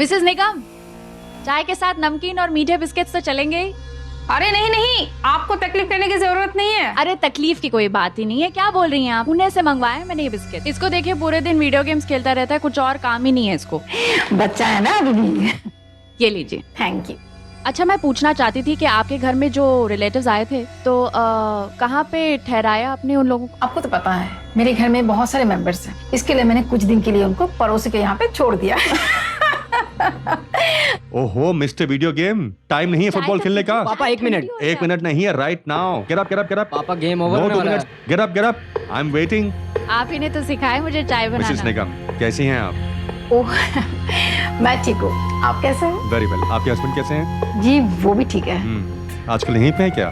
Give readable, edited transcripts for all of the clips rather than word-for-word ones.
Mrs निगम, चाय के साथ नमकीन और मीठे बिस्किट्स तो चलेंगे ही। अरे नहीं नहीं, आपको तकलीफ करने की जरूरत नहीं है। अरे तकलीफ की कोई बात ही नहीं है, क्या बोल रही हैं आप? पुणे से मंगवाए मैंने ये बिस्किट। इसको देखिए पूरे दिन वीडियो गेम्स खेलता रहता है, कुछ और काम ही नहीं है इसको। बच्चा है ना अभी भी। ये लीजिए। Thank you. अच्छा, मैं पूछना चाहती थी कि आपके घर में जो रिलेटिव्स आए थे तो कहाँ पे ठहराया आपने उन लोगों को? आपको तो पता है मेरे घर में बहुत सारे मेंबर्स हैं, इसके लिए मैंने कुछ दिन के लिए उनको पड़ोसी के यहाँ पे छोड़ दिया। ओहो मिस्टर वीडियो गेम, टाइम नहीं है फुटबॉल खेलने का। पापा एक मिनट। एक मिनट नहीं है, right now. Get up get up get up. पापा गेम ओवर होने वाला है। Get up get up, I am waiting. आप ही ने तो सिखाया मुझे चाय मिसेस बनाना। निगम, कैसी हैं आप? ओह, मैं ठीक हूँ, आप कैसे हैं? Very well. आपके हस्बैंड कैसे हैं? जी वो भी ठीक है। आजकल यहीं पे है क्या?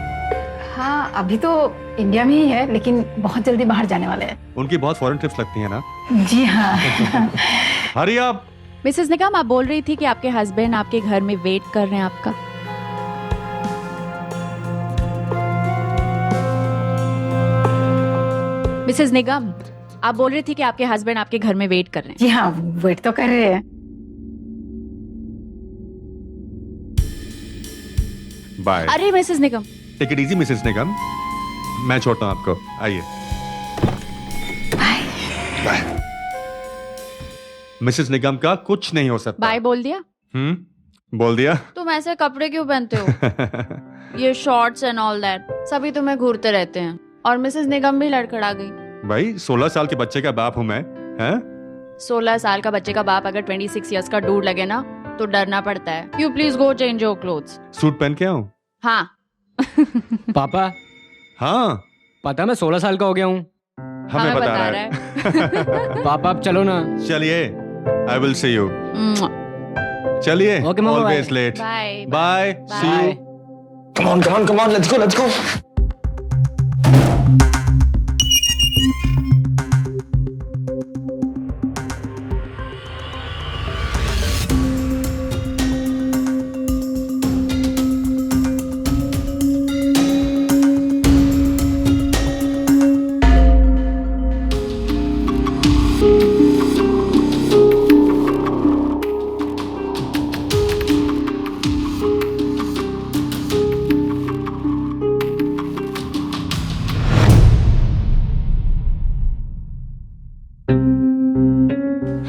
हाँ अभी तो इंडिया में ही है, लेकिन बहुत जल्दी बाहर जाने वाले हैं। उनकी बहुत फॉरेन ट्रिप्स लगती है ना? जी हाँ। हरी आप। मिसेस निगम, आप बोल रही थी कि आपके हस्बैंड आपके घर में वेट कर रहे हैं आपका। मिसेस निगम, आप बोल रही थी कि आपके हस्बैंड आपके घर में वेट कर रहे हैं। जी हाँ, वेट तो कर रहे हैं। बाय। अरे Mrs Nigam, take it easy Mrs Nigam, मैं छोड़ता हूँ आपको, आइए। बाय। मिसेस निगम का कुछ नहीं हो सकता। बाय बोल दिया? बोल दिया। तुम ऐसे कपड़े क्यों पहनते हो? ये शॉर्ट्स एंड ऑल दैट, सभी तुम्हें घूरते रहते हैं। और मिसेस निगम भी लड़खड़ा गई। भाई 16 साल के बच्चे का बाप हूँ मैं, हैं? 16 साल का बच्चे का बाप अगर 26 इयर्स का डूड लगे ना तो डरना पड़ता है। You please go change your clothes. Suit पहन के आऊं? हाँ। पापा हाँ, पता मैं 16 साल का हो गया हूँ। हमें बता रहा है। पापा अब चलो ना। चलिए, आई विल सी यू। चलिए, Okay, Mama, always bye. Late. Bye bye, see you. Come on, let's go.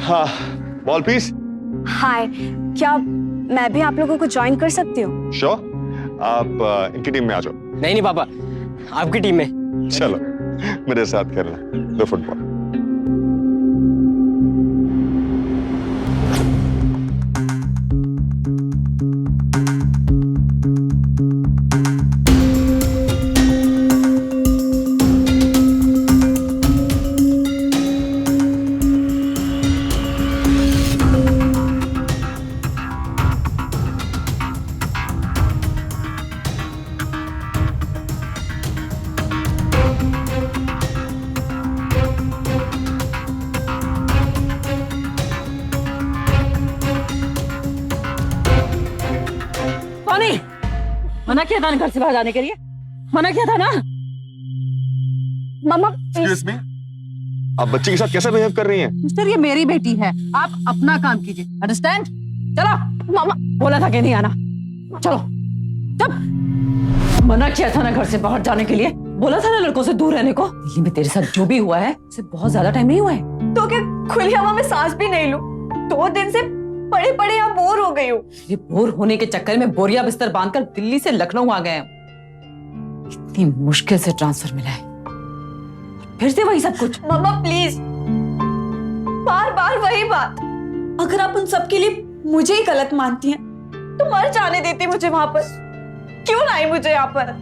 हाँ, बॉल पीस। हाय, क्या मैं भी आप लोगों को ज्वाइन कर सकती हूँ? श्योर, आप इनकी टीम में आ जाओ। नहीं पापा, आपकी टीम में। चलो मेरे साथ खेलना दो फुटबॉल। पानी मना किया था ना घर से बाहर जाने के लिए, मना किया था ना। मम्मा एक्सक्यूज मी, आप बच्चे के साथ कैसे बिहेव कर रही हैं? मिस्टर ये मेरी बेटी है, आप अपना काम कीजिए, अंडरस्टैंड? चलो। मम्मा बोला था कि नहीं आना, चलो। जब मना किया था ना घर से बाहर जाने के लिए, बोला था ना लड़कों से दूर रहने को। दिल्ली में तेरे साथ जो भी हुआ है उसे बहुत ज्यादा टाइम नहीं हुआ है। तो क्या खुली हवा में सांस भी नहीं लूं? 2 दिन से पड़े पड़े यहाँ बोर हो गई हूँ। ये बोर होने के चक्कर में बोरिया बिस्तर बांधकर दिल्ली से लखनऊ आ गए। इतनी मुश्किल से ट्रांसफर मिला है, फिर से वही सब कुछ। मम्मा प्लीज, बार बार वही बात। अगर आप उन सब के लिए मुझे ही गलत मानती हैं तो मर जाने देती मुझे वहां पर। क्यों लाई मुझे यहाँ पर?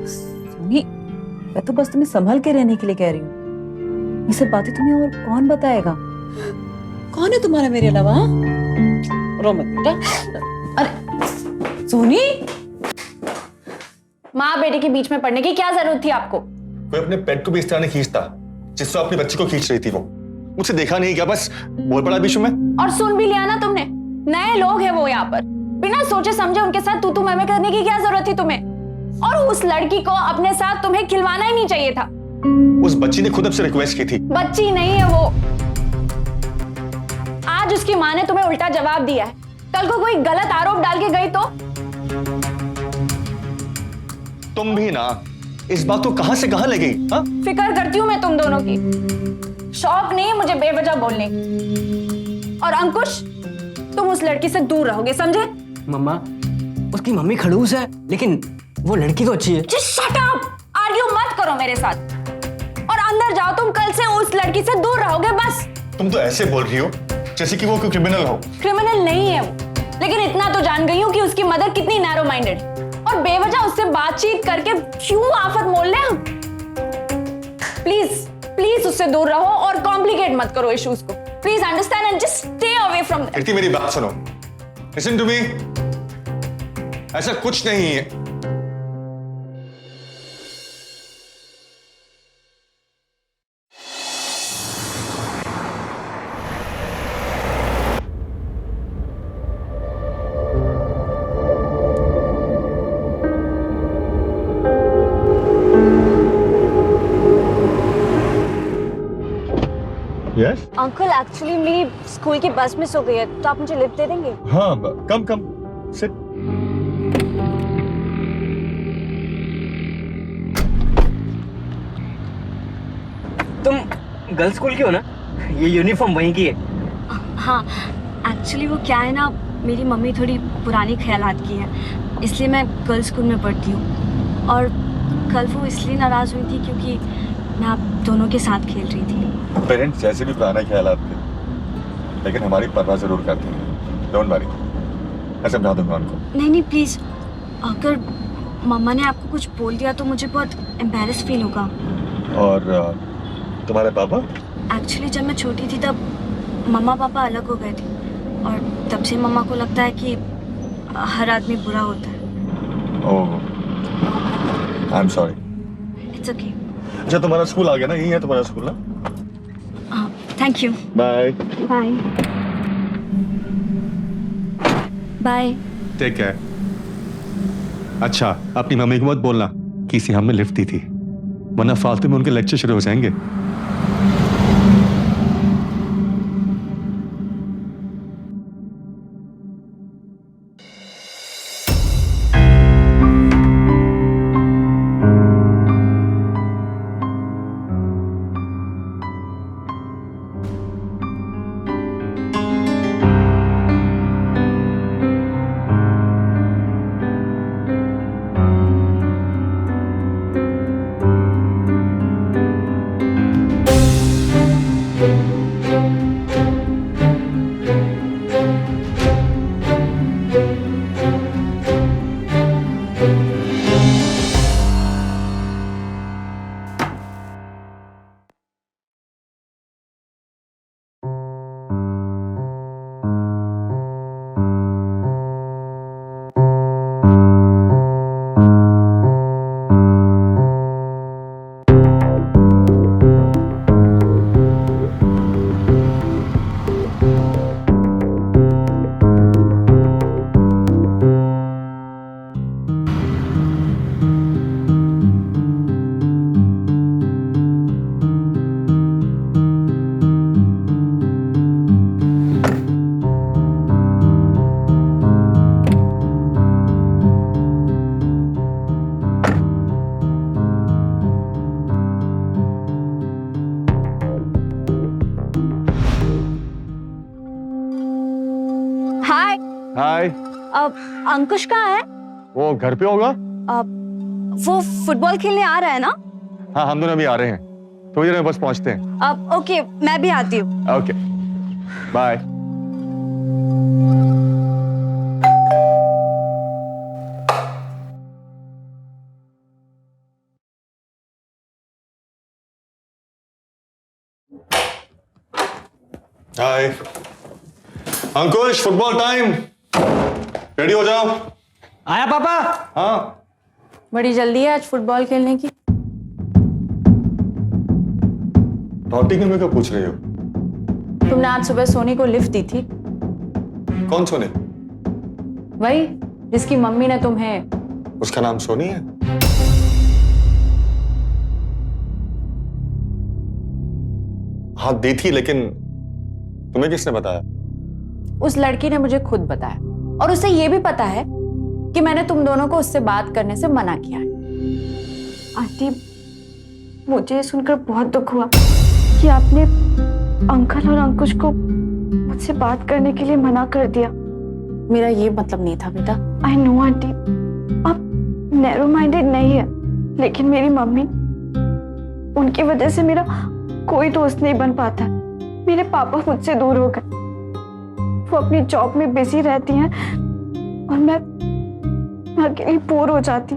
सोनी, मैं तो बस तुम्हें संभल के रहने के लिए कह रही हूँ। ये सब बातें तुम्हें और कौन बताएगा? कौन है तुम्हारा मेरे अलावा? रो मत बेटा। अरे सोनी, माँ बेटे के बीच में पड़ने की क्या जरूरत थी आपको? कोई अपने पेट को भी इस तरह नहीं खींचता जिससे अपने बच्चे को खींच रही थी। वो मुझसे देखा नहीं क्या, बस बोल पड़ा बीच में। और सुन भी लिया ना तुमने, नए लोग हैं वो यहाँ पर, बिना सोचे समझे उनके साथ तू मैं करने की क्या जरूरत थी तुम्हें? और उस लड़की को अपने साथ तुम्हें खिलवाना ही नहीं चाहिए था। उस बच्ची ने खुद आपसे रिक्वेस्ट की थी। बच्ची नहीं है वो, आज उसकी माँ ने तुम्हें उल्टा जवाब दिया है कल को कोई गलत आरोप डाल के गई तो? तुम भी ना इस बात को कहां से कहां ले गई? हाँ? फिक्र करती हूँ मैं तुम दोनों की, शौक नहीं है मुझे बेवजह बोलने की। और अंकुश, तुम उस लड़की से दूर रहोगे, समझे? मम्मा, उसकी मम्मी खड़ूस है, लेकिन वो लड़की तो अच्छी है। Just shut up! आर्ग्यू मत करो मेरे साथ। और अंदर जाओ, तुम कल से उस लड़की से दूर रहोगे बस। तुम तो ऐसे बोल रही हो जैसे कि वो कोई क्रिमिनल हो। क्रिमिनल नहीं है वो, लेकिन इतना तो जान गई हूँ कि उसकी मदर कितनी नैरो माइंडेड, और बेवजह उससे बातचीत करके क्यों आफत मोल ले हम। प्लीज प्लीज उससे दूर रहो और कॉम्प्लिकेट मत करो इश्यूज को। Please understand and just stay away from that. Kirti मेरी बात सुनो, लिसन टू मी। ऐसा कुछ नहीं है। Yes? अंकल एक्चुअली मेरी स्कूल की बस मिस हो गई है, तो आप मुझे लिफ्ट दे देंगे? हाँ, कम कम सिट। तुम गर्ल्स स्कूल की हो ना? ये यूनिफॉर्म वहीं की है। हाँ, एक्चुअली वो क्या है ना, मेरी मम्मी थोड़ी पुरानी ख्यालात की है, इसलिए मैं गर्ल्स स्कूल में पढ़ती हूँ। और कल वो इसलिए नाराज़ हुई थी क्योंकि मैं आप दोनों के साथ खेल रही थी। पेरेंट्स जैसे भी पुराने ख्याल थे, लेकिन हमारी परवाह जरूर करते हैं। डोंट वरी, मैं समझा दूंगा उनको। नहीं नहीं प्लीज़, अगर मम्मा ने आपको कुछ बोल दिया तो मुझे बहुत एम्बैरेस फील होगा। और तुम्हारे पापा? एक्चुअली जब मैं छोटी थी तब मम्मा पापा अलग हो गए थे, और तब से मम्मा को लगता है कि हर आदमी बुरा होता है। Oh, I am sorry. It's okay. अच्छा, तुम्हारा स्कूल आ गया ना? यही है तुम्हारा स्कूल ना? Thank you. Bye bye bye. Take care. अच्छा, अपनी मम्मी को मत बोलना कि इसे हमने लिफ्ट दी थी, वरना फालतू में उनके लेक्चर शुरू हो जाएंगे। हाय। अब अंकुश कहाँ है? वो घर पे होगा। वो फुटबॉल खेलने आ रहा है ना? हाँ, हम दोनों अभी आ रहे हैं, थोड़ी देर में बस पहुंचते हैं। अब ओके, मैं भी आती हूँ। Okay, bye. Hi Ankush, football time, ready हो जाओ। आया पापा। हाँ, बड़ी जल्दी है आज फुटबॉल खेलने की। टॉटी में क्यों पूछ रही हो? तुमने आज सुबह सोनी को लिफ्ट दी थी। कौन सोनी? वही जिसकी मम्मी ने तुम्हें। उसका नाम सोनी है? हाँ दी थी, लेकिन तुम्हें किसने बताया? उस लड़की ने मुझे खुद बताया, और उसे ये भी पता है कि मैंने तुम दोनों को उससे बात करने से मना किया है। आंटी, मुझे सुनकर बहुत दुख हुआ कि आपने अंकल और अंकुश को मुझसे बात करने के लिए मना कर दिया। मेरा ये मतलब नहीं था बेटा। आई नो आंटी, आप नैरो माइंडेड नहीं है, लेकिन मेरी मम्मी, उनकी वजह से मेरा कोई दोस्त नहीं बन पाता। मेरे पापा मुझसे दूर हो गए, वो अपनी जॉब में बिजी रहती हैं और मैं अकेली बोर हो जाती।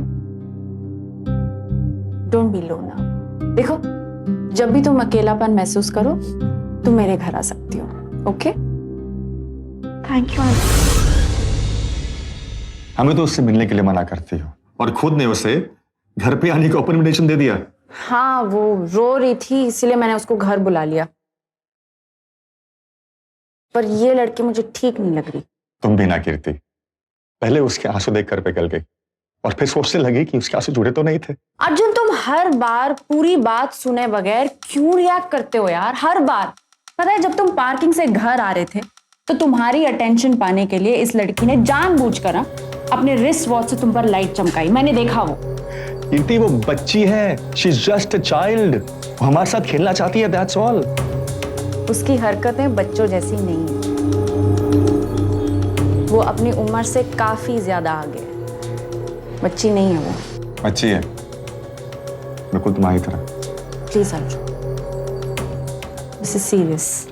Don't be low now. देखो, जब भी तुम अकेलापन महसूस करो तुम मेरे घर आ सकती हो। ओके? Thank you aunty. हमें तो उससे मिलने के लिए मना करती हो और खुद ने उसे घर पे आने का ओपन इनविटेशन दे दिया। हाँ, वो रो रही थी इसलिए मैंने उसको घर बुला लिया, पर ये लड़की मुझे ठीक नहीं लग रही। तुम भी ना कीर्ति, पहले उसके आंसू देखकर पिघल गई और फिर सोचने लगी कि उसके आंसू जुड़े तो नहीं थे। अर्जुन, तुम हर बार पूरी बात सुने बगैर क्यों रिएक्ट करते हो यार? हर बार। पता है, जब तुम पार्किंग से घर आ रहे थे तो तुम्हारी अटेंशन पाने के लिए इस लड़की ने जानबूझकर अपने रिस्ट वॉच से तुम पर लाइट चमकाई। मैंने देखा वो। कीर्ति, वो बच्ची है, she is just a child. वो हमारे साथ खेलना चाहती है, दैट्स ऑल। उसकी हरकतें बच्चों जैसी नहीं है, वो अपनी उम्र से काफी ज्यादा आगे है। बच्ची नहीं है वो। अच्छी है, बिल्कुल तुम्हारी तरह। Please Arjun, this is serious.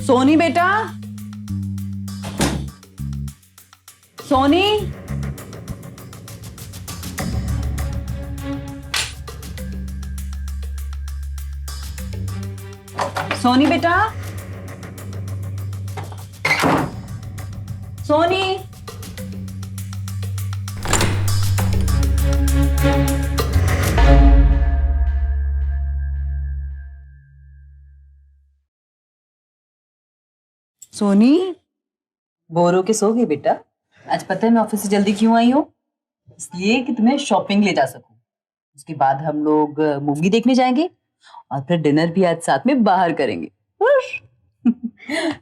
Soni बेटा, सोनी, सोनी बेटा, सोनी। सोनी, बोर होके सो गई बेटा? आज पता है मैं ऑफिस से जल्दी क्यों आई हूँ? इसलिए कि तुम्हें शॉपिंग ले जा सकूं। उसके बाद हम लोग मूवी देखने जाएंगे और फिर डिनर भी आज साथ में बाहर करेंगे।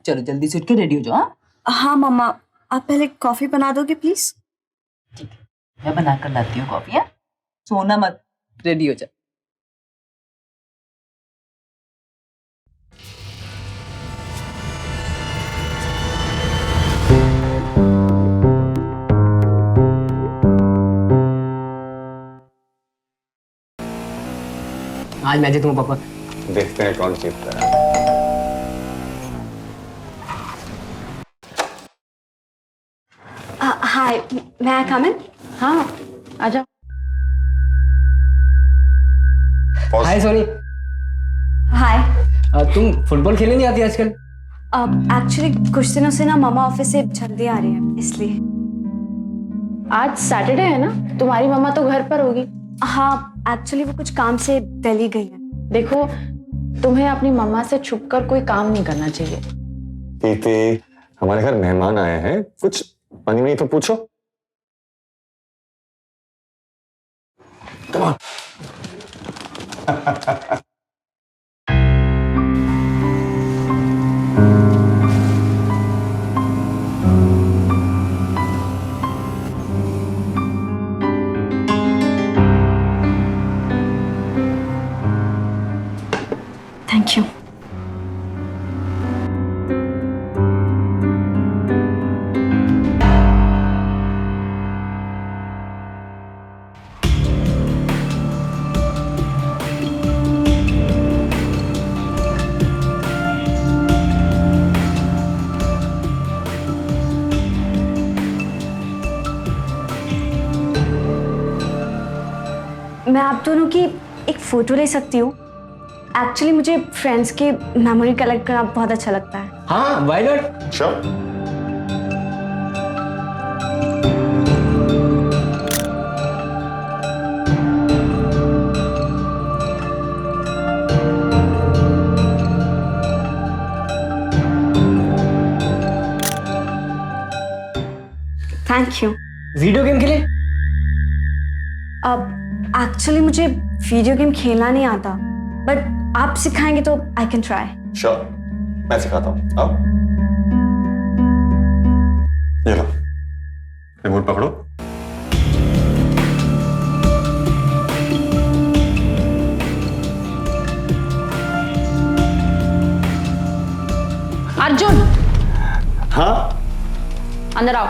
चलो जल्दी से उठ के रेडी हो जाओ। हाँ मम्मा, आप पहले कॉफी बना दोगे प्लीज? ठीक है, मैं बना कर लाती हूँ कॉफी। सोना मत, रेडी हो जा। आज मैं जीतूंगा पापा। देखते हैं कौन जीतता है। हाय, मैं कम इन? हाँ, आजा। हाय सोनी। हाय। तुम फुटबॉल खेलने नहीं आती आजकल? एक्चुअली कुछ दिनों से ना मामा ऑफिस से जल्दी आ रही है, इसलिए। आज सैटरडे है ना, तुम्हारी मम्मा तो घर पर होगी। हाँ, एक्चुअली वो कुछ काम से दिल्ली गई है। देखो, तुम्हें अपनी मम्मा से छुपकर कोई काम नहीं करना चाहिए। कीर्ति, हमारे घर मेहमान आए हैं, कुछ पानी नहीं तो पूछो। Come on. मैं आप दोनों की एक फ़ोटो ले सकती हूँ? एक्चुअली मुझे फ्रेंड्स के मेमोरी कलेक्ट करना बहुत अच्छा लगता है। हाँ, why not? Sure. Thank you. Video game खेले? अब एक्चुअली मुझे वीडियो गेम खेलना नहीं आता, बट आप सिखाएंगे तो आई कैन ट्राई। श्योर, मैं सिखाता हूँ। आओ, ये लो, रिमोट पकड़ो। अर्जुन, हाँ अंदर आओ।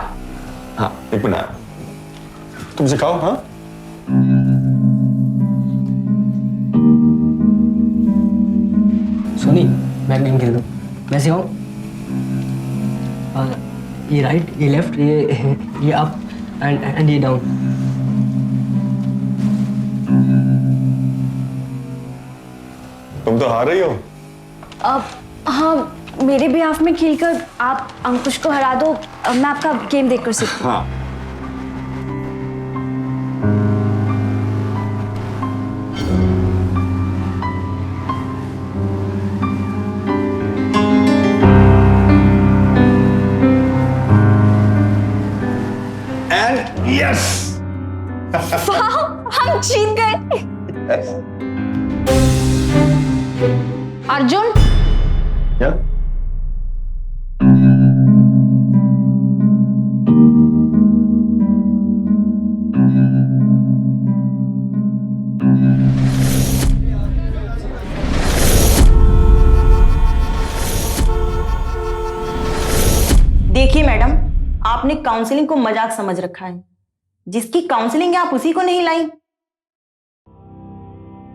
हाँ, एक मिनट आया। तुम सिखाओ। हाँ, सोनी, मैं गेम खेल दूँ? मैं सिखाऊँ? ये राइट, ये लेफ्ट, ये अप एंड ये डाउन। तुम तो हार रही हो। अब हाँ, मेरे बिहाफ में खेलकर आप अंकुश को हरा दो, मैं आपका गेम देखकर सीखती हूँ। हाँ, एंड यस। वाह, हम जीत गए। अर्जुन, क्या? देखिए मैडम, आपने काउंसलिंग को मजाक समझ रखा है। जिसकी काउंसलिंग है आप उसी को नहीं लाई।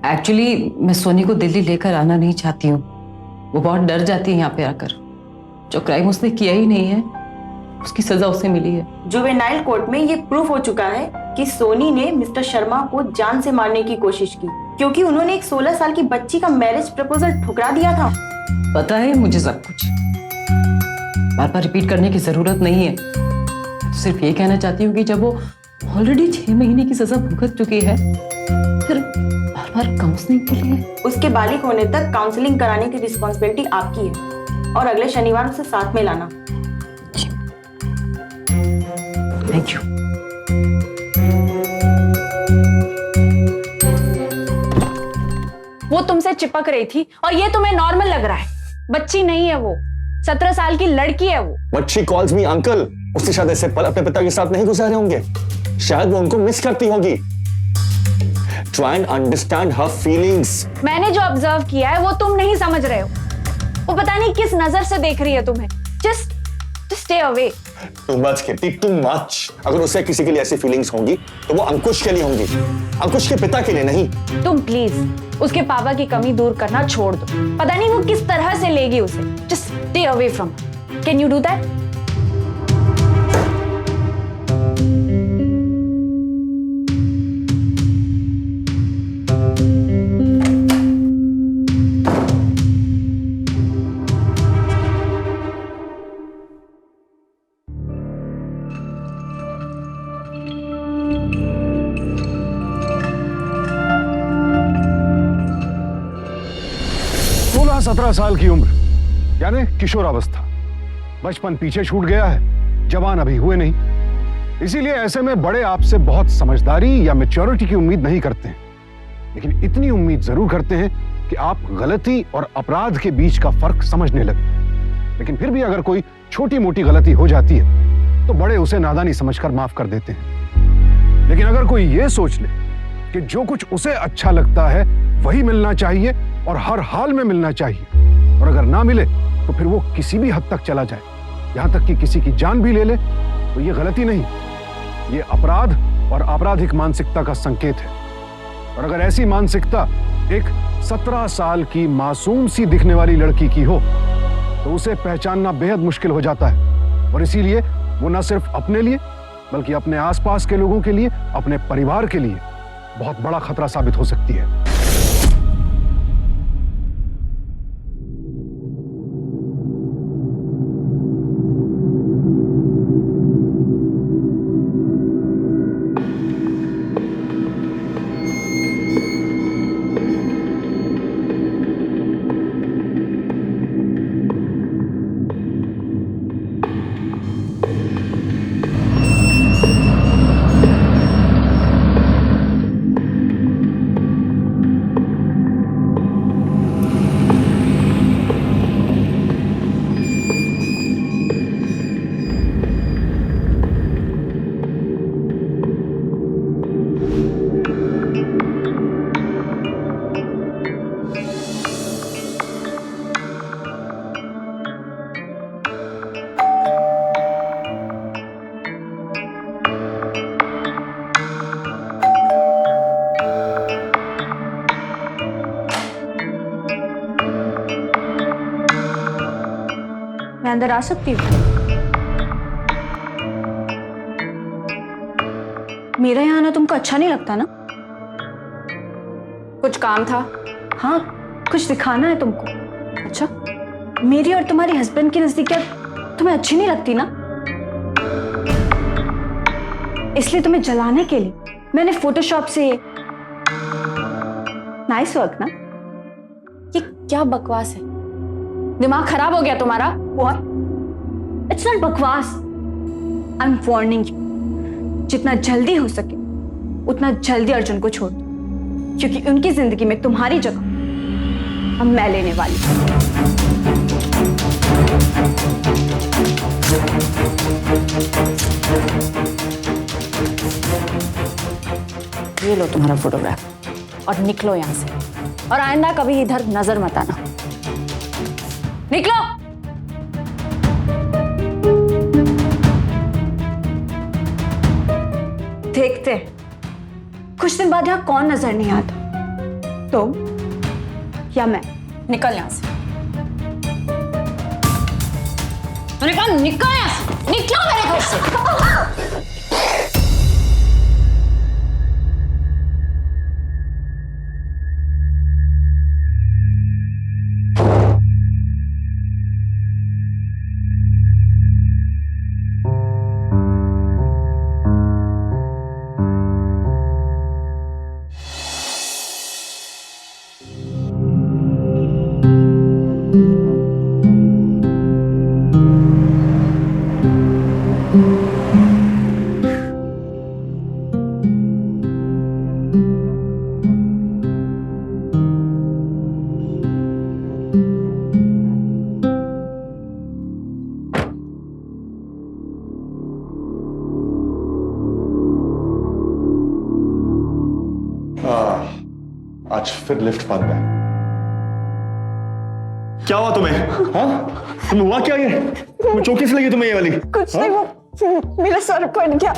एक्चुअली मैं सोनी को दिल्ली लेकर आना नहीं चाहती हूँ। वो बहुत डर जाती है यहाँ पे आकर। जो क्राइम उसने किया ही नहीं है, उसकी सजा उसे मिली है। जुवेनाइल कोर्ट में ये प्रूफ हो चुका है कि सोनी ने मिस्टर शर्मा को जान से मारने की कोशिश की, क्योंकि उन्होंने एक 16 साल की बच्ची का मैरिज प्रपोजल ठुकरा दिया था। पता है मुझे सब कुछ, बार बार रिपीट करने की जरूरत नहीं है। तो सिर्फ ये कहना चाहती हूँ कि जब वो ऑलरेडी 6 महीने की सजा भुगत चुकी है, फिर बार बार काउंसलिंग के लिए। उसके बालिग होने तक काउंसलिंग कराने की रिस्पॉन्सिबिलिटी आपकी है, और अगले शनिवार उसे साथ में लाना। Thank you. वो तुमसे चिपक रही थी और ये तुम्हें नॉर्मल लग रहा है। बच्ची नहीं है वो, 17 साल की लड़की है वो। But she calls me uncle। उसके शायद ऐसे पल अपने पिता के साथ नहीं गुजारे होंगे। शायद वो उनको मिस करती होगी। Try and understand her feelings। मैंने जो ऑब्जर्व किया है वो तुम नहीं समझ रहे हो। वो पता नहीं किस नजर से देख रही है तुम्हें। Just stay away। Too much कीर्ति, too much। अगर उसे किसी के लिए ऐसी फीलिंग्स होंगी तो वो अंकुश के लिए होंगी, अंकुश के पिता के लिए नहीं। तुम प्लीज उसके पापा की कमी दूर करना छोड़ दो। पता नहीं वो किस तरह से लेगी उसे। Just stay away from her। Can you do that? सोलह 17 साल की उम्र यानी किशोरावस्था। बचपन पीछे छूट गया है, जवान अभी हुए नहीं। इसीलिए ऐसे में बड़े आपसे बहुत समझदारी या मैच्योरिटी की उम्मीद नहीं करते हैं, लेकिन इतनी उम्मीद जरूर करते हैं कि आप गलती और अपराध के बीच का फर्क समझने लगे। लेकिन फिर भी अगर कोई छोटी मोटी गलती हो जाती है तो बड़े उसे नादानी समझकर माफ कर देते हैं। लेकिन अगर कोई ये सोच ले कि जो कुछ उसे अच्छा लगता है वही मिलना चाहिए और हर हाल में मिलना चाहिए, और अगर ना मिले तो फिर वो किसी भी हद तक चला जाए, यहां तक कि किसी की जान भी ले ले, तो ये गलती नहीं, ये अपराध और आपराधिक मानसिकता का संकेत है। और अगर ऐसी मानसिकता एक 17 साल की मासूम सी दिखने वाली लड़की की हो तो उसे पहचानना बेहद मुश्किल हो जाता है। और इसीलिए वो न सिर्फ अपने लिए बल्कि अपने आसपास के लोगों के लिए, अपने परिवार के लिए बहुत बड़ा खतरा साबित हो सकती है। मैं अंदर आ सकती हूँ? मेरा यहाँ आना तुमको अच्छा नहीं लगता ना? कुछ काम था? हाँ, कुछ दिखाना है तुमको। अच्छा, मेरी और तुम्हारी हस्बैंड की नजदीकियात तुम्हें अच्छी नहीं लगती ना? इसलिए तुम्हें जलाने के लिए मैंने फोटोशॉप से, नाइस वर्क ना? ये क्या बकवास है? दिमाग खराब हो गया तुम्हारा? What? It's not बकवास। I'm warning you। जितना जल्दी हो सके उतना जल्दी अर्जुन को छोड़ दो, क्योंकि उनकी जिंदगी में तुम्हारी जगह अब मैं लेने वाली हूँ। ये लो तुम्हारा फोटोग्राफ और निकलो यहां से, और आइंदा कभी इधर नजर मत आना। निकलो। देखते हैं कुछ दिन बाद यहाँ कौन नजर नहीं आता, तुम या मैं। निकल यहां से। मैंने कहा निकल यहां से, निकलो मेरे घर से। आज फिर लिफ्ट बंद है। क्या हुआ तुम्हें? हाँ, तुम्हें हुआ क्या? ये तुम्हें चौकी से लगी तुम्हें ये वाली? कुछ नहीं, वो मेरा सर फट गया।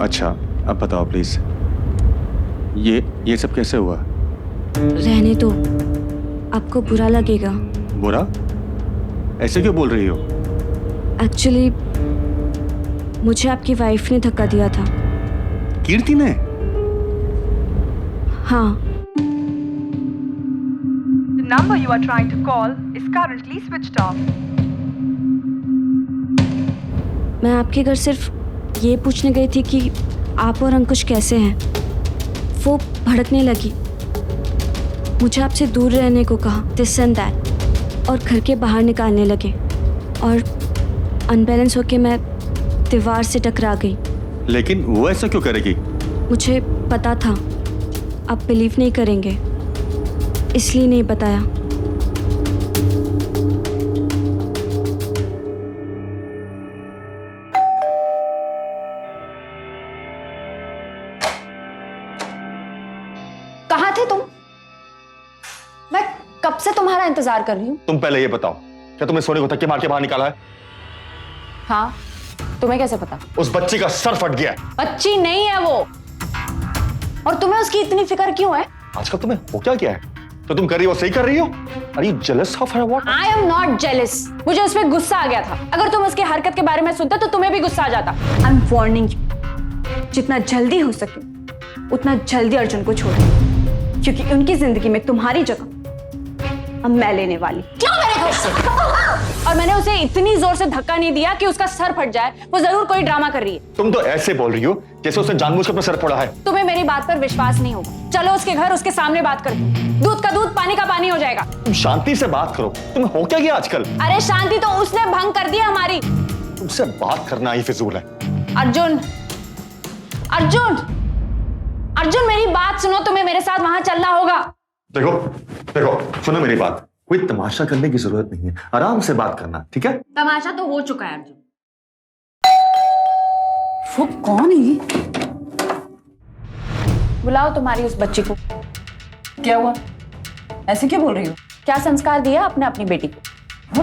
अच्छा, अब बताओ प्लीज, ये सब कैसे हुआ? रहने दो, आपको बुरा लगेगा। बुरा? ऐसे क्यों बोल रही हो? एक्चुअली मुझे आपकी वाइफ ने धक्का दिया था। कीर्ति ने? हाँ। The number you are trying to call is currently switched off. मैं आपके घर सिर्फ ये पूछने गई थी कि आप और अंकुश कैसे हैं। वो भड़कने लगी, मुझे आपसे दूर रहने को कहा, दिस एंड दैट, और घर के बाहर निकालने लगे, और अनबैलेंस होके मैं दीवार से टकरा गई। लेकिन वो ऐसा क्यों करेगी? मुझे पता था आप बिलीव नहीं करेंगे, इसलिए नहीं बताया। कहाँ थे तुम? मैं कब से तुम्हारा इंतजार कर रही हूँ। तुम पहले ये बताओ, क्या तुमने सोने को धक्के मार के बाहर निकाला है? हाँ, तुम्हें कैसे पता? उस बच्ची का सर फट गया है। बच्ची नहीं है वो, और तुम्हें उसकी इतनी फिक्र क्यों है? आजकल तुम्हें हो क्या है? तो तुम कर रही हो सही कर रही हो? Are you jealous of her what? I am not jealous. मुझे उस पर गुस्सा आ गया था। अगर तुम उसकी हरकत के बारे में सुनते तो तुम्हें भी गुस्सा आ जाता। I'm warning you. जितना जल्दी हो सके उतना जल्दी अर्जुन को छोड़ो, क्योंकि उनकी जिंदगी में तुम्हारी जगह अब मैं लेने वाली। क्यों मेरे घर से? और मैंने उसे इतनी जोर से धक्का नहीं दिया कि उसका सर फट जाए। वो जरूर कोई ड्रामा कर रही है। तुम तो ऐसे बोल रही हो जैसे उसने जानबूझकर अपना सर फोड़ा है। तुम्हें मेरी बात पर विश्वास नहीं होगा। चलो उसके घर, उसके सामने बात कर दो। दूध का दूध, पानी का पानी हो जाएगा। तुम शांति से बात करो। तुम हो क्या गया आजकल? अरे शांति तो उसने भंग कर दी हमारी। तुमसे बात करना ही फिजूल है। अर्जुन, अर्जुन, अर्जुन मेरी बात सुनो। तुम्हें मेरे साथ वहां चलना होगा। देखो देखो, सुनो मेरी बात। कोई तमाशा करने की जरूरत नहीं है, आराम से बात करना, ठीक है? तमाशा तो हो चुका है अर्जुन। वो कौन है? बुलाओ तुम्हारी उस बच्ची को। क्या हुआ? ऐसे क्या बोल रही हो? क्या संस्कार दिया आपने अपनी बेटी को?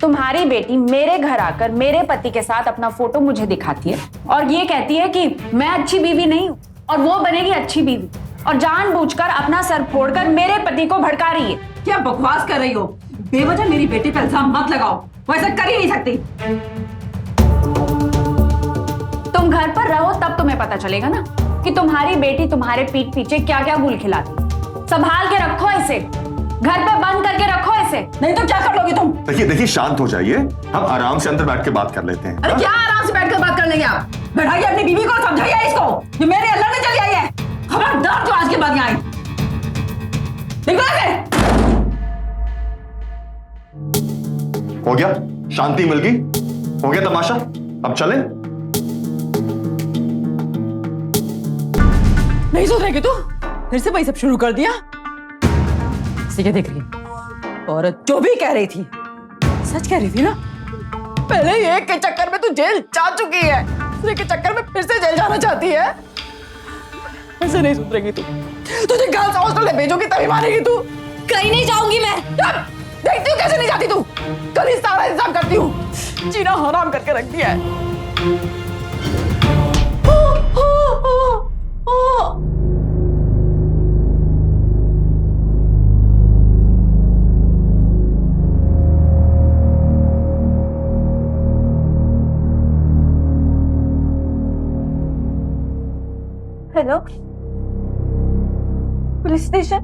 तुम्हारी बेटी मेरे घर आकर मेरे पति के साथ अपना फोटो मुझे दिखाती है और ये कहती है कि मैं अच्छी बीवी नहीं हूँ और वो बनेगी अच्छी बीवी, और जानबूझकर अपना सर फोड़कर मेरे पति को भड़का रही है। क्या बकवास कर रही हो? बेवजह मेरी बेटी पे इल्जाम मत लगाओ। वो ऐसा कर ही नहीं सकती। तुम घर पर रहो तब तुम्हें पता चलेगा ना कि तुम्हारी बेटी तुम्हारे पीठ पीछे क्या क्या गुल खिलाती। संभाल के रखो इसे, घर पे बंद करके रखो इसे, नहीं तो क्या कर लोगी तुम? देखिए देखिए, शांत हो जाइए। हम आराम से अंदर बैठ के बात कर लेते हैं। अरे क्या आराम से बैठकर बात कर लेंगे आप? बैठाइए अपनी बीवी को, समझाइए इसको जो मेरे अल्लाह ने चली आई है। खबरदार जो आज के बाद यहाँ आई। निकलो से। हो गया? शांति मिल गई? हो गया तमाशा? अब चले? नहीं सुधरेगी तू? फिर से वही सब शुरू कर दिया? इसे क्या देख रही है? औरत जो भी कह रही थी सच कह रही थी ना? पहले ही एक के चक्कर में तू जेल जा चुकी है, दूसरे के चक्कर में फिर से जेल जाना चाहती है। ऐसे नहीं सुधरेगी तू। तुझे गर्ल्स हॉस्टल में भेजोगी तभी मानेगी तू। कहीं नहीं जाऊंगी मैं। देखती हूँ कैसे नहीं जाती तू। कल ही सारा इंतजाम करती हूँ। जीना हराम करके रख दिया है। Hello, police station.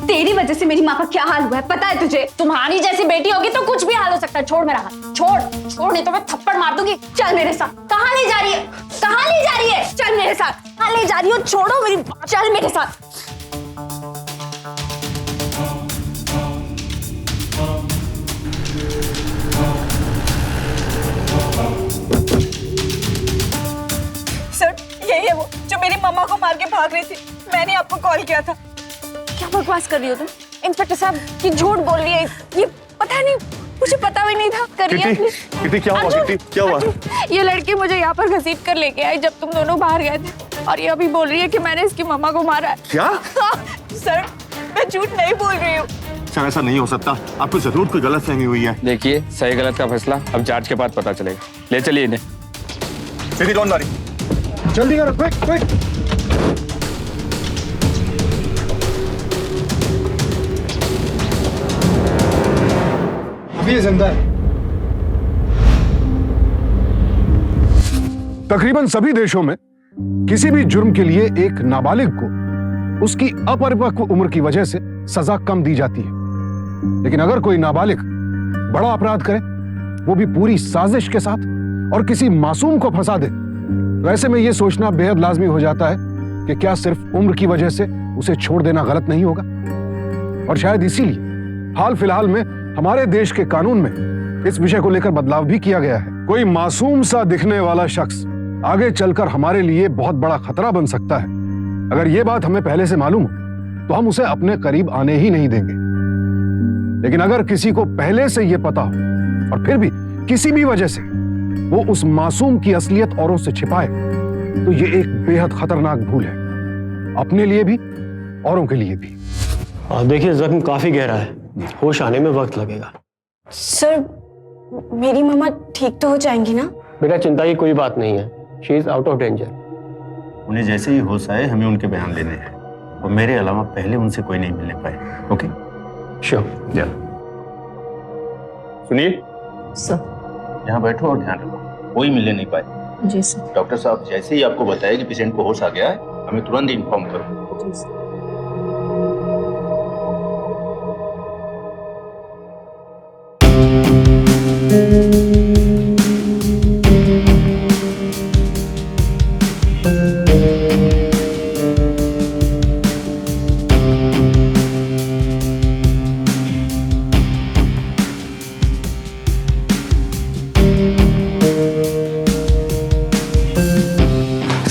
तेरी वजह से मेरी माँ का क्या हाल हुआ है पता है तुझे? तुम्हारी जैसी बेटी होगी तो कुछ भी हाल हो सकता है। छोड़ मेरा हाथ, छोड़ छोड़, नहीं तो मैं थप्पड़ मार दूंगी। चल मेरे साथ। कहाँ ले जा रही है? कहाँ ले जा रही है? चल मेरे साथ। कहाँ ले जा रही हो? छोड़ो मेरी, चल मेरे साथ। सर, यही है वो जो मेरी मम्मा को मार के भाग रही थी। मैंने आपको कॉल किया था। क्या बकवास कर रही हो तुम? इंस्पेक्टर साहब ये झूठ बोल रही है। ये पता नहीं, मुझे पता भी नहीं था। करिए किटी, क्या हुआ? किटी, क्या हुआ? ये लड़की मुझे यहाँ पर घसीट कर लेके आई जब तुम दोनों बाहर गए थे, और ये अभी बोल रही है कि मैंने इसकी मम्मा को मारा है। क्या? सर, मैं झूठ नहीं बोल रही हूँ। सर ऐसा नहीं हो सकता, आपको जरूर कोई गलतफहमी हुई है। देखिए, सही गलत का फैसला अब जांच के बाद पता चलेगा। ले चलिए इन्हें। सीधी लॉन्डारी। जल्दी करो, क्विक क्विक। अभी ये जिंदा है। तकरीबन सभी देशों में किसी भी जुर्म के लिए एक नाबालिग को उसकी अपरिपक्व उम्र की वजह से सजा कम दी जाती है। लेकिन अगर कोई नाबालिग बड़ा अपराध करे, वो भी पूरी साजिश के साथ, और किसी मासूम को फंसा दे, तो ऐसे में यह सोचना बेहद लाजमी हो जाता है कि क्या सिर्फ उम्र की वजह से उसे छोड़ देना गलत नहीं होगा। और शायद इसीलिए हाल फिलहाल में हमारे देश के कानून में इस विषय को लेकर बदलाव भी किया गया है। कोई मासूम सा दिखने वाला शख्स आगे चलकर हमारे लिए बहुत बड़ा खतरा बन सकता है। अगर यह बात हमें पहले से मालूम हो तो हम उसे अपने करीब आने ही नहीं देंगे। लेकिन अगर किसी को पहले से यह पता हो और फिर भी किसी भी वजह से वो उस मासूम की असलियत औरों से छिपाए, तो यह एक बेहद खतरनाक भूल है, अपने लिए भी औरों के लिए भी। देखिए, जख्म काफी गहरा है, होश आने में वक्त लगेगा। सर, मेरी मम्मा ठीक तो हो जाएंगी ना? बेटा, चिंता की कोई बात नहीं है। She is out of danger. उन्हें जैसे ही होश आए हमें उनके बयान लेने हैं और मेरे अलावा पहले उनसे कोई नहीं मिलने पाए। ओके? श्योर। या सुनील, सर। यहाँ बैठो और ध्यान रखो, कोई मिलने नहीं पाए। जी सर। डॉक्टर साहब जैसे ही आपको बताया कि पेशेंट को होश आ गया है, हमें तुरंत इन्फॉर्म करो। जी सर।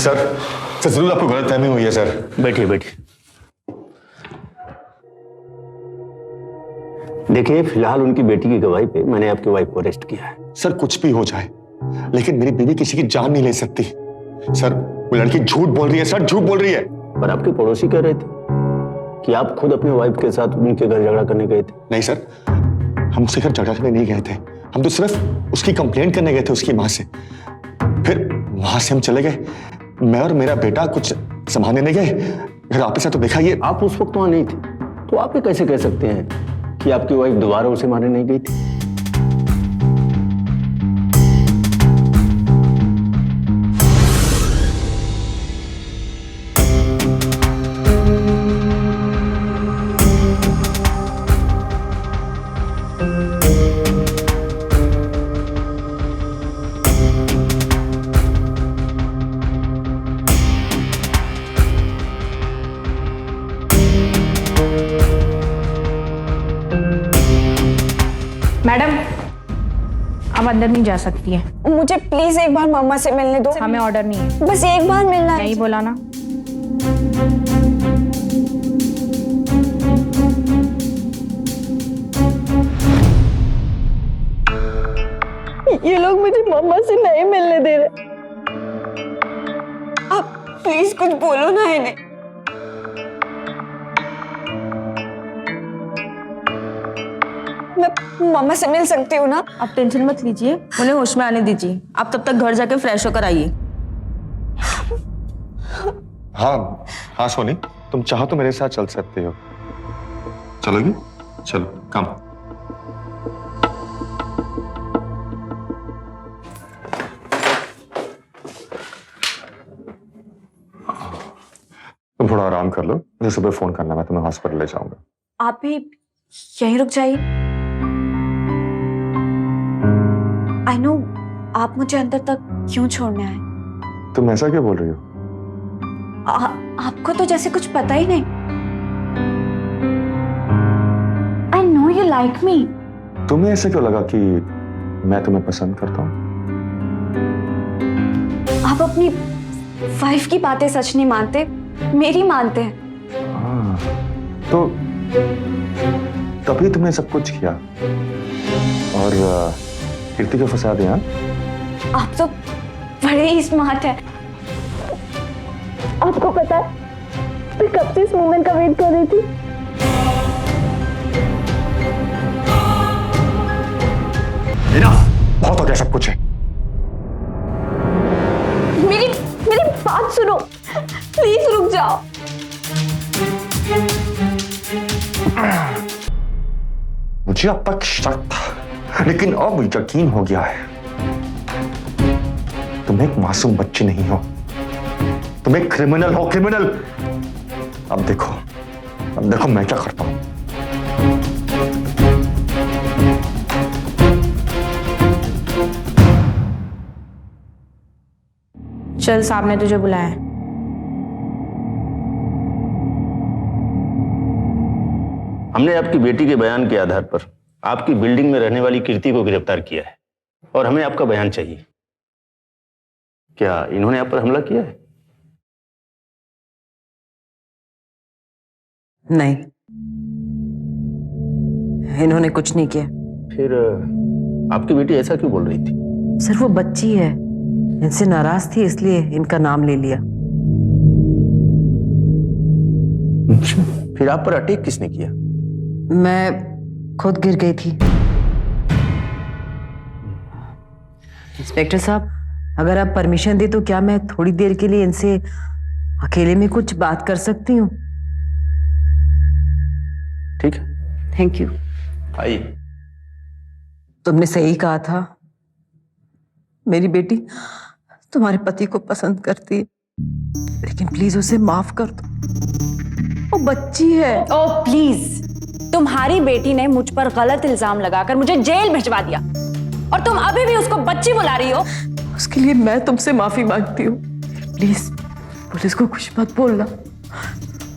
सर जरूर आपको गलतफहमी हुई है सर। बैठिए बैठिए। देखिए, फिलहाल उनकी बेटी की गवाही पे मैंने आपकी वाइफ को अरेस्ट किया है। सर कुछ भी हो जाए, लेकिन मेरी बीवी किसी की जान नहीं ले सकती। सर वो लड़की झूठ बोल रही है सर, झूठ बोल रही है। पर आपके पड़ोसी कह रहे थे कि आप खुद अपने वाइफ के साथ उनके घर झगड़ा करने गए थे। नहीं सर, हम उसके घर झगड़ा करने नहीं गए थे, हम तो सिर्फ उसकी कंप्लेंट करने गए थे उसकी माँ से। फिर वहां से हम चले गए, मैं और मेरा बेटा कुछ संभालने नहीं गए, घर वापस आए तो देखा ये। आप उस वक्त वहां नहीं थे, तो आप ये कैसे कह सकते हैं कि आपकी वाइफ दोबारा उसे मारने नहीं गई थी? मैडम, आप अंदर नहीं जा सकती है। मुझे प्लीज एक बार मम्मा से मिलने दो। हमें ऑर्डर नहीं है। बस एक बार मिलना है। नहीं बोला ना। ये लोग मुझे मम्मा से नहीं मिलने दे रहे। आप प्लीज कुछ बोलो ना इन्हें। मैं मम्मा से मिल सकती हूँ ना? आप टेंशन मत लीजिए, उन्हें होश में आने दीजिए। आप तब तक घर जाके फ्रेश होकर आइए। हाँ हाँ सोनी, तुम चाहो तो मेरे साथ चल सकते हो। चलोगी? चलो कम। तुम थोड़ा आराम कर लो, मुझे सुबह फोन करना, मैं तुम्हें हॉस्पिटल ले जाऊंगा। आप भी यहीं रुक जाइए। आई नो आप मुझे अंदर तक क्यों छोड़ने आए। तुम ऐसा क्यों बोल रही हो? आपको तो जैसे कुछ पता ही नहीं। I know you like me. तुम्हें ऐसे क्यों लगा कि मैं तुम्हें पसंद करता हूँ? आप अपनी वाइफ की बातें सच नहीं मानते, मेरी मानते हैं। तो तभी तुमने सब कुछ किया और कीर्ति को फंसा दिया। आप तो बड़े ही स्मार्ट हैं। आपको पता है मैं कब से इस मोमेंट का वेट कर रही थी। बहुत हो गया सब कुछ है। मेरी बात सुनो, प्लीज रुक जाओ। मुझे अब तक शक था, लेकिन अब यकीन हो गया है। तुम एक मासूम बच्ची नहीं हो, तुम एक क्रिमिनल हो, क्रिमिनल। अब देखो मैं क्या करता हूं। चल, साहब ने तुझे बुलाया है। हमने आपकी बेटी के बयान के आधार पर आपकी बिल्डिंग में रहने वाली कीर्ति को गिरफ्तार किया है और हमें आपका बयान चाहिए। क्या इन्होंने आप पर हमला किया है? नहीं, इन्होंने कुछ नहीं किया। फिर आपकी बेटी ऐसा क्यों बोल रही थी? सर वो बच्ची है, इनसे नाराज थी इसलिए इनका नाम ले लिया। फिर आप पर अटैक किसने किया? मैं खुद गिर गई थी। इंस्पेक्टर साहब, अगर आप परमिशन दे तो क्या मैं थोड़ी देर के लिए इनसे अकेले में कुछ बात कर सकती हूँ? ठीक है, थैंक यू। आइए। तुमने सही कहा था, मेरी बेटी तुम्हारे पति को पसंद करती है, लेकिन प्लीज उसे माफ कर दो, वो बच्ची है। ओह प्लीज, तुम्हारी बेटी ने मुझ पर गलत इल्जाम लगाकर मुझे जेल भिजवा दिया और तुम अभी भी उसको बच्ची बुला रही हो। उसके लिए मैं तुमसे माफी मांगती हूँ। प्लीज पुलिस को कुछ मत बोलना,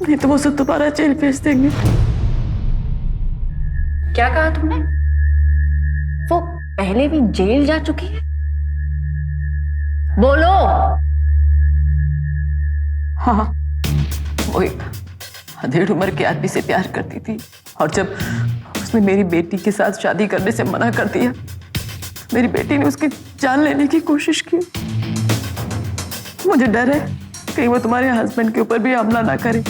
नहीं तो वो सब दोबारा जेल भेज देंगे। क्या कहा तुमने? वो पहले भी जेल जा चुकी है? बोलो। हाँ, वो एक अधेड़ उम्र के आदमी से प्यार करती थी और जब उसने मेरी बेटी के साथ शादी करने से मना कर दिया, मेरी बेटी ने उसकी जान लेने की कोशिश की। मुझे डर है कहीं वो तुम्हारे हस्बैंड के ऊपर भी हमला ना करे।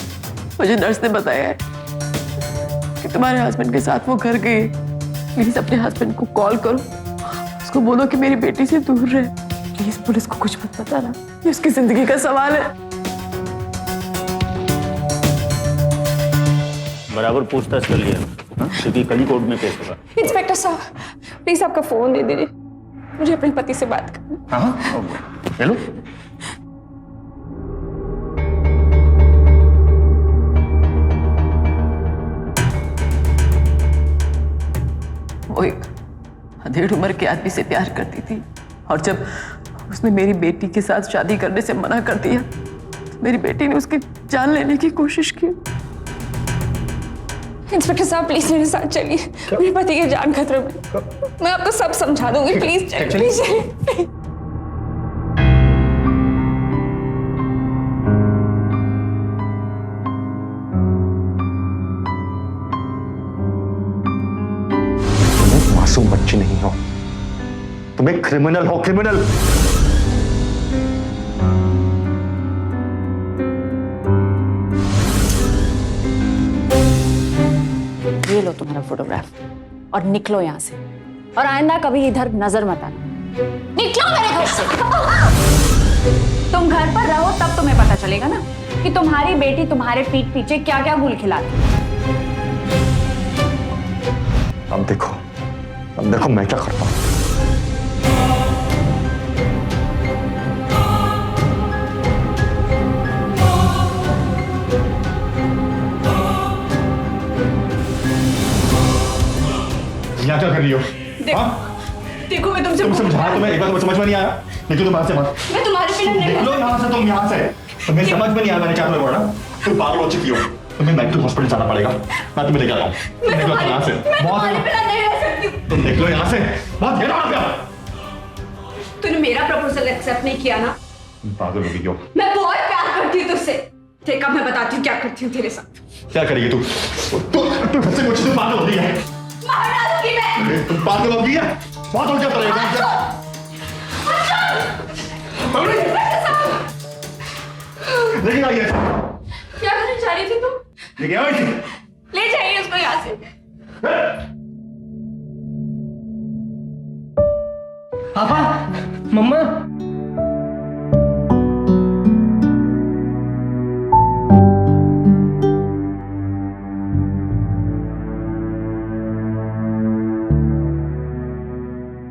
मुझे नर्स ने बताया है कि तुम्हारे हस्बैंड के साथ वो घर गए। प्लीज अपने हस्बैंड को कॉल करो, उसको बोलो कि मेरी बेटी से दूर रहे। प्लीज पुलिस को कुछ मत बताना, ये उसकी जिंदगी का सवाल है। बराबर पूछताछ कर लिया, हाँ? क्योंकि कल ही कोर्ट में केस होगा। इंस्पेक्टर साहब, प्लीज आपका फोन दे दीजिए, मुझे अपने पति से बात करनी। हाँ, हेलो। वो एक अधेड़ उम्र के आदमी से प्यार करती थी और जब उसने मेरी बेटी के साथ शादी करने से मना कर दिया, तो मेरी बेटी ने उसकी जान लेने की कोशिश की। इंस्पेक्टर साहब प्लीज मेरे साथ चलिए, मेरे पति की जान खतरे में। मैं आपको सब समझा दूंगी, प्लीज चलिए। मासूम बच्ची नहीं हो, तुम एक क्रिमिनल हो, क्रिमिनल। ये लो तुम्हारा फोटोग्राफ और निकलो यहाँ से, और आइंदा कभी इधर नजर मत आना। निकलो मेरे घर से। तुम घर पर रहो तब तुम्हें पता चलेगा ना कि तुम्हारी बेटी तुम्हारे पीठ पीछे क्या क्या गुल खिलाती है। अब देखो मैं क्या करता हूँ। यहाँ क्या कर रही हो? देखो मैं तुमसे तुम समझा, तुम्हें एक बार समझ में नहीं आया, लेकिन तुम यहाँ से मत। मैं तुम्हारे बिना नहीं निकलो यहाँ से, तुम यहाँ से। तुम्हें समझ में नहीं आया मैंने क्या तुम्हें बोला? तुम पागल हो चुकी हो, तुम्हें मेंटल हॉस्पिटल जाना पड़ेगा। मैं तुम्हें लेकर आया हूँ। निकलो यहाँ से, बहुत। तुम निकलो यहाँ से, बहुत घेरा हो गया। तूने मेरा प्रपोजल एक्सेप्ट नहीं किया ना? पागल हो गई हो। मैं बहुत प्यार करती हूँ तुझसे। ठीक है, मैं बताती हूँ क्या करती हूँ तेरे साथ। क्या करेगी तू? तू सच्चे मुझे तुम पागल हो गई है। मार डालूंगी मैं। तुम पागल हो गई है, बहुत हो गया तेरा। लेकिन आइए। क्या करना चाह रही थी तुम? लेकिन आइए। ले जाइए उसको यहाँ से। पापा, मम्मा।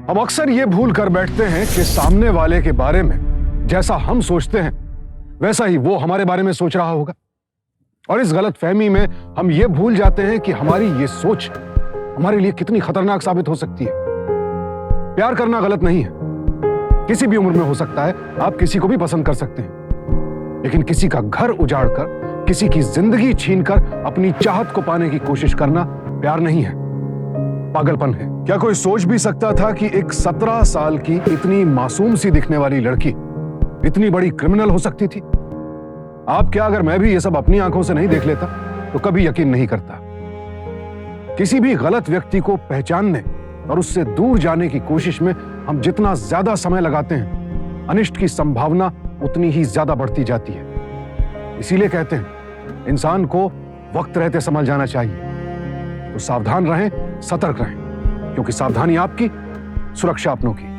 हम अक्सर ये भूल कर बैठते हैं कि सामने वाले के बारे में जैसा हम सोचते हैं वैसा ही वो हमारे बारे में सोच रहा होगा, और इस गलतफहमी में हम ये भूल जाते हैं कि हमारी ये सोच हमारे लिए कितनी खतरनाक साबित हो सकती है। प्यार करना गलत नहीं है, किसी भी उम्र में हो सकता है, आप किसी को भी पसंद कर सकते हैं, लेकिन किसी का घर उजाड़कर, किसी की जिंदगी छीनकर अपनी चाहत को पाने की कोशिश करना प्यार नहीं है, पागलपन है। क्या कोई सोच भी सकता था कि एक 17 साल की इतनी मासूम सी दिखने वाली लड़की इतनी बड़ी क्रिमिनल हो सकती थी? आप क्या, अगर मैं भी ये सब अपनी आंखों से नहीं देख लेता तो कभी यकीन नहीं करता। किसी भी गलत व्यक्ति को पहचानने और उससे दूर जाने की कोशिश में हम जितना ज्यादा समय लगाते हैं, अनिष्ट की संभावना उतनी ही ज्यादा बढ़ती जाती है। इसीलिए कहते हैं इंसान को वक्त रहते संभल जाना चाहिए। तो सावधान रहें, सतर्क रहें, क्योंकि सावधानी आपकी, सुरक्षा अपनों की।